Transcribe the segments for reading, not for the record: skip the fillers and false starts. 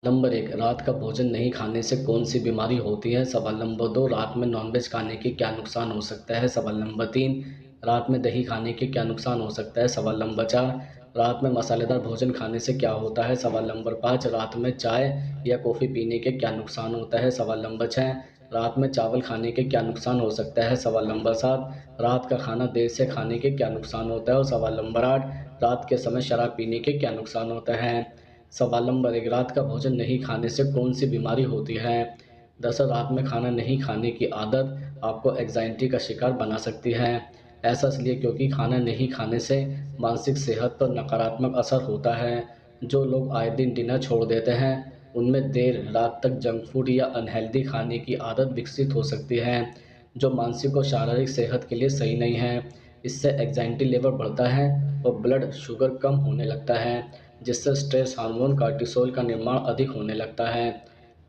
Number 1, रात का भोजन नहीं खाने से कौन-सी बीमारी होती है? सवाल नंबर 2, रात में नॉनवेज खाने के क्या नुकसान हो सकता है? सवाल नंबर 3, रात में दही खाने के क्या नुकसान हो सकता है? सवाल नंबर 4, रात में मसालेदार भोजन खाने से क्या होता है? सवाल नंबर 5, रात में चाय या कॉफ़ी पीने के क्या नुकसान होता है? सवाल नंबर 6, रात में चावल खाने के क्या नुकसान हो सकता है? सवाल नंबर 7, रात का खाना देर से खाने के क्या नुकसान होता है? और सवाल नंबर 8, रात के समय शराब पीने के क्या नुकसान होता है? सवाल नंबर 1, रात का भोजन नहीं खाने से कौन-सी बीमारी होती है? दरअसल रात में खाना नहीं खाने की आदत आपको एंग्ज़ायटी का शिकार बना सकती है। ऐसा इसलिए क्योंकि खाना नहीं खाने से मानसिक सेहत पर नकारात्मक असर होता है। जो लोग आए दिन डिनर छोड़ देते हैं, उनमें देर रात तक जंक फूड या अनहेल्दी खाने की आदत विकसित हो सकती है, जो मानसिक और शारीरिक सेहत के लिए सही नहीं है। इससे एंग्ज़ायटी लेवल बढ़ता है और ब्लड शुगर कम होने लगता है, जिससे स्ट्रेस हार्मोन कॉर्टिसोल का निर्माण अधिक होने लगता है।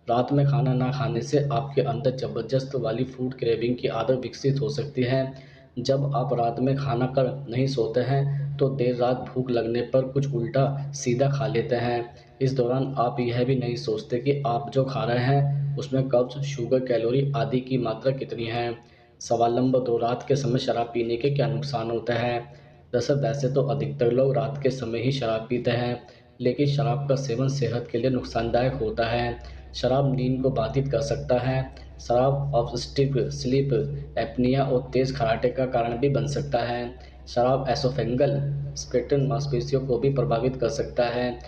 रात में खाना ना खाने से आपके अंदर ज़बरदस्त वाली फूड क्रेविंग की आदत विकसित हो सकती है। जब आप रात में खाना कर नहीं सोते हैं, तो देर रात भूख लगने पर कुछ उल्टा-सीधा खा लेते हैं। इस दौरान आप यह भी नहीं सोचते कि आप जो खा रहे हैं, उसमें कब्ज़, शुगर, कैलोरी आदि की मात्रा कितनी है। सवाल नंबर 2, रात के समय शराब पीने के क्या नुकसान होते हैं? दरअसल वैसे तो अधिकतर लोग रात के समय ही शराब पीते हैं, लेकिन शराब का सेवन सेहत के लिए नुकसानदायक होता है। शराब नींद को बाधित कर सकता है। शराब ऑब्स्ट्रक्टिव स्लीप एप्निया और तेज़ खर्राटे का कारण भी बन सकता है। शराब एसोफेंगल स्क्लेटन मांसपेशियों को भी प्रभावित कर सकता है।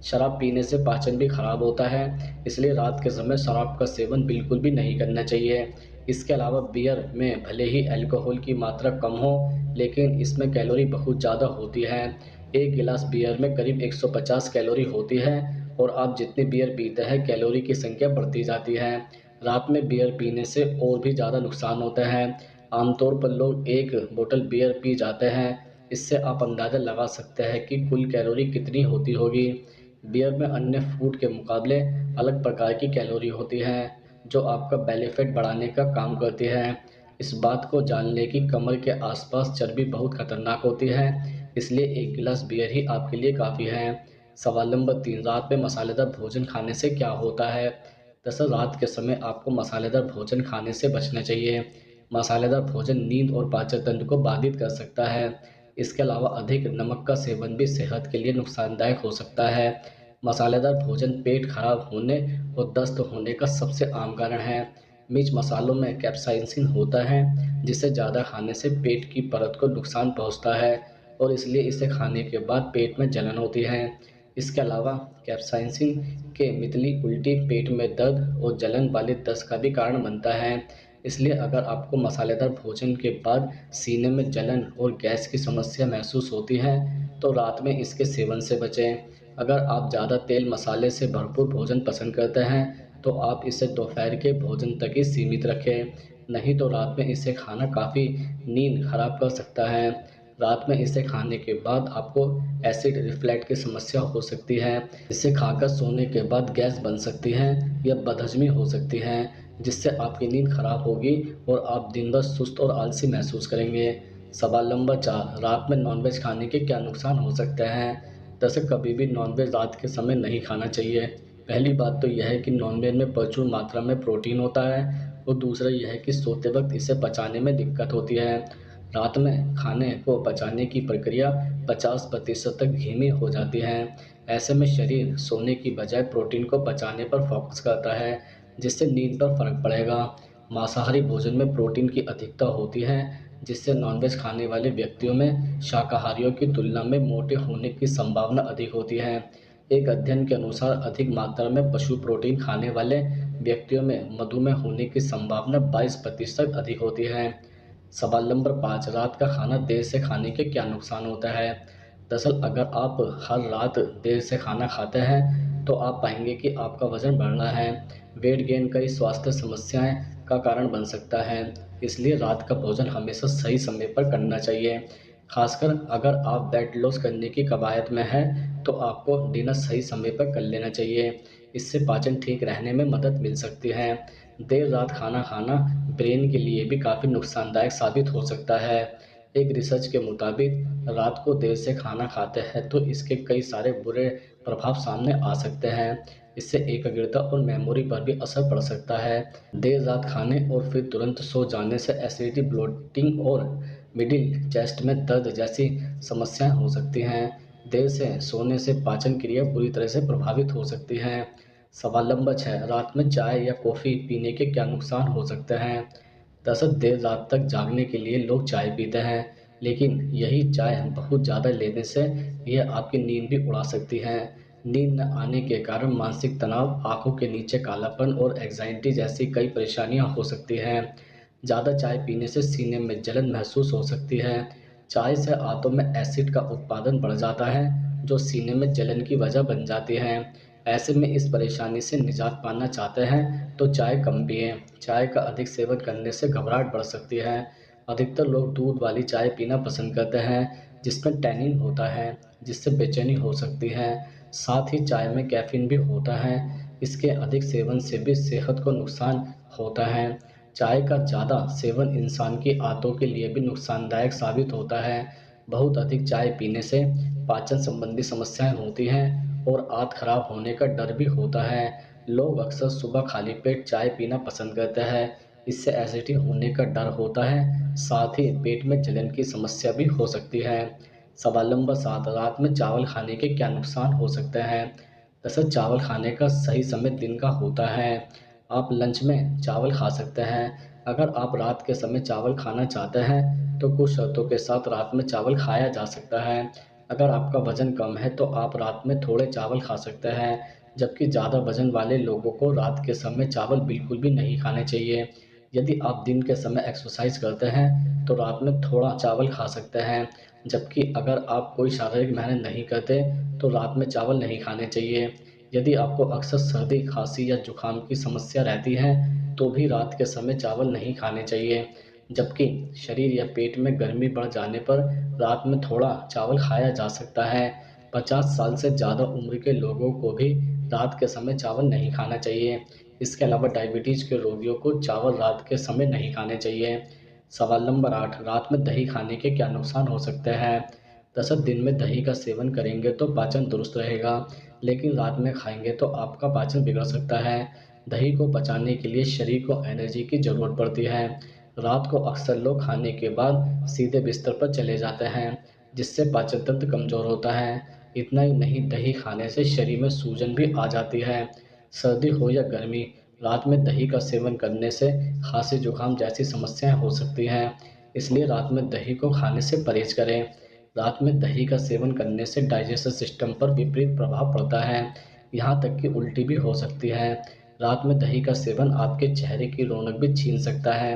शराब पीने से पाचन भी खराब होता है, इसलिए रात के समय शराब का सेवन बिल्कुल भी नहीं करना चाहिए। इसके अलावा बियर में भले ही अल्कोहल की मात्रा कम हो, लेकिन इसमें कैलोरी बहुत ज़्यादा होती है। एक गिलास बियर में करीब 150 कैलोरी होती है और आप जितनी बियर पीते हैं, कैलोरी की संख्या बढ़ती जाती है। रात में बियर पीने से और भी ज़्यादा नुकसान होता है। आमतौर पर लोग 1 बोतल बियर पी जाते हैं। इससे आप अंदाज़ा लगा सकते हैं कि कुल कैलोरी कितनी होती होगी। बियर में अन्य फूड के मुकाबले अलग प्रकार की कैलोरी होती है, जो आपका बेली फैट बढ़ाने का काम करती है। इस बात को जान लें कि कमर के आसपास चर्बी बहुत खतरनाक होती है, इसलिए 1 गिलास बियर ही आपके लिए काफ़ी है। सवाल नंबर 3, रात में मसालेदार भोजन खाने से क्या होता है? दरअसल रात के समय आपको मसालेदार भोजन खाने से बचना चाहिए। मसालेदार भोजन नींद और पाचन तंत्र को बाधित कर सकता है। इसके अलावा अधिक नमक का सेवन भी सेहत के लिए नुकसानदायक हो सकता है। मसालेदार भोजन पेट खराब होने और दस्त होने का सबसे आम कारण है। मिर्च मसालों में कैप्साइसिन होता है, जिसे ज़्यादा खाने से पेट की परत को नुकसान पहुंचता है और इसलिए इसे खाने के बाद पेट में जलन होती है। इसके अलावा कैप्साइसिन के मितली उल्टी, पेट में दर्द और जलन वाले दस्त का भी कारण बनता है। इसलिए अगर आपको मसालेदार भोजन के बाद सीने में जलन और गैस की समस्या महसूस होती है, तो रात में इसके सेवन से बचें। अगर आप ज़्यादा तेल मसाले से भरपूर भोजन पसंद करते हैं, तो आप इसे दोपहर के भोजन तक ही सीमित रखें, नहीं तो रात में इसे खाना काफ़ी नींद खराब कर सकता है। रात में इसे खाने के बाद आपको एसिड रिफ्लक्स की समस्या हो सकती है। इसे खाकर सोने के बाद गैस बन सकती है या बदहज़मी हो सकती है, जिससे आपकी नींद खराब होगी और आप दिन भर सुस्त और आलसी महसूस करेंगे। सवाल नंबर 4, रात में नॉनवेज खाने के क्या नुकसान हो सकते हैं? दरअसल कभी भी नॉनवेज रात के समय नहीं खाना चाहिए। पहली बात तो यह है कि नॉनवेज में प्रचुर मात्रा में प्रोटीन होता है और दूसरा यह है कि सोते वक्त इसे पचाने में दिक्कत होती है। रात में खाने को पचाने की प्रक्रिया 50% तक धीमी हो जाती है। ऐसे में शरीर सोने की बजाय प्रोटीन को पचाने पर फोकस करता है, जिससे नींद पर फर्क पड़ेगा। मांसाहारी भोजन में प्रोटीन की अधिकता होती है, जिससे नॉनवेज खाने वाले व्यक्तियों में शाकाहारियों की तुलना में मोटे होने की संभावना अधिक होती है। एक अध्ययन के अनुसार अधिक मात्रा में पशु प्रोटीन खाने वाले व्यक्तियों में मधुमेह होने की संभावना 22% अधिक होती है। सवाल नंबर 5, रात का खाना देर से खाने के क्या नुकसान होता है? दरअसल अगर आप हर रात देर से खाना खाते हैं, तो आप पाएंगे कि आपका वजन बढ़ रहा है। वेट गेन कई स्वास्थ्य समस्याएं का कारण बन सकता है, इसलिए रात का भोजन हमेशा सही समय पर करना चाहिए। खासकर अगर आप वेट लॉस करने की कवायद में हैं, तो आपको डिनर सही समय पर कर लेना चाहिए। इससे पाचन ठीक रहने में मदद मिल सकती है। देर रात खाना खाना ब्रेन के लिए भी काफ़ी नुकसानदायक साबित हो सकता है। एक रिसर्च के मुताबिक रात को देर से खाना खाते हैं तो इसके कई सारे बुरे प्रभाव सामने आ सकते हैं। इससे एकाग्रता और मेमोरी पर भी असर पड़ सकता है। देर रात खाने और फिर तुरंत सो जाने से एसिडिटी, ब्लोटिंग और मिडिल चेस्ट में दर्द जैसी समस्याएं हो सकती हैं। देर से सोने से पाचन क्रिया बुरी तरह से प्रभावित हो सकती है। सवाल नंबर 6, रात में चाय या कॉफ़ी पीने के क्या नुकसान हो सकते हैं? दरअसल देर रात तक जागने के लिए लोग चाय पीते हैं, लेकिन यही चाय बहुत ज़्यादा लेने से यह आपकी नींद भी उड़ा सकती है। नींद न आने के कारण मानसिक तनाव, आंखों के नीचे कालापन और एंग्जाइटी जैसी कई परेशानियां हो सकती हैं। ज़्यादा चाय पीने से सीने में जलन महसूस हो सकती है। चाय से आंतों में एसिड का उत्पादन बढ़ जाता है, जो सीने में जलन की वजह बन जाती है। ऐसे में इस परेशानी से निजात पाना चाहते हैं तो चाय कम पिएं। चाय का अधिक सेवन करने से घबराहट बढ़ सकती है। अधिकतर लोग दूध वाली चाय पीना पसंद करते हैं, जिसमें टैनिन होता है, जिससे बेचैनी हो सकती है। साथ ही चाय में कैफीन भी होता है। इसके अधिक सेवन से भी सेहत को नुकसान होता है। चाय का ज़्यादा सेवन इंसान की आंतों के लिए भी नुकसानदायक साबित होता है। बहुत अधिक चाय पीने से पाचन संबंधी समस्याएं होती हैं और आंत खराब होने का डर भी होता है। लोग अक्सर सुबह खाली पेट चाय पीना पसंद करते हैं। इससे एसिडिटी होने का डर होता है, साथ ही पेट में जलन की समस्या भी हो सकती है। सवाल नंबर 7, रात में चावल खाने के क्या नुकसान हो सकते हैं? दरअसल चावल खाने का सही समय दिन का होता है। आप लंच में चावल खा सकते हैं। अगर आप रात के समय चावल खाना चाहते हैं तो कुछ शर्तों के साथ रात में चावल खाया जा सकता है। अगर आपका वजन कम है तो आप रात में थोड़े चावल खा सकते हैं, जबकि ज़्यादा वजन वाले लोगों को रात के समय चावल बिल्कुल भी नहीं खाने चाहिए। यदि आप दिन के समय एक्सरसाइज करते हैं तो रात में थोड़ा चावल खा सकते हैं, जबकि अगर आप कोई शारीरिक मेहनत नहीं करते तो रात में चावल नहीं खाने चाहिए। यदि आपको अक्सर सर्दी, खांसी या जुकाम की समस्या रहती है तो भी रात के समय चावल नहीं खाने चाहिए, जबकि शरीर या पेट में गर्मी बढ़ जाने पर रात में थोड़ा चावल खाया जा सकता है। 50 साल से ज़्यादा उम्र के लोगों को भी रात के समय चावल नहीं खाना चाहिए। इसके अलावा डायबिटीज़ के रोगियों को चावल रात के समय नहीं खाने चाहिए। सवाल नंबर 8, रात में दही खाने के क्या नुकसान हो सकते हैं? दरअसल दिन में दही का सेवन करेंगे तो पाचन दुरुस्त रहेगा, लेकिन रात में खाएंगे तो आपका पाचन बिगड़ सकता है। दही को पचाने के लिए शरीर को एनर्जी की ज़रूरत पड़ती है। रात को अक्सर लोग खाने के बाद सीधे बिस्तर पर चले जाते हैं, जिससे पाचन तंत्र कमज़ोर होता है। इतना ही नहीं, दही खाने से शरीर में सूजन भी आ जाती है। सर्दी हो या गर्मी, रात में दही का सेवन करने से खांसी, जुकाम जैसी समस्याएं हो सकती हैं। इसलिए रात में दही को खाने से परहेज करें। रात में दही का सेवन करने से डाइजेशन सिस्टम पर विपरीत प्रभाव पड़ता है, यहाँ तक कि उल्टी भी हो सकती है। रात में दही का सेवन आपके चेहरे की रौनक भी छीन सकता है।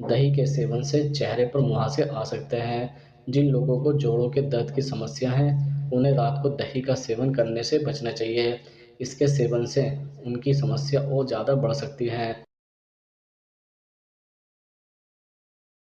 दही के सेवन से चेहरे पर मुहासे आ सकते हैं। जिन लोगों को जोड़ों के दर्द की समस्या है, उन्हें रात को दही का सेवन करने से बचना चाहिए। इसके सेवन से उनकी समस्या और ज़्यादा बढ़ सकती है।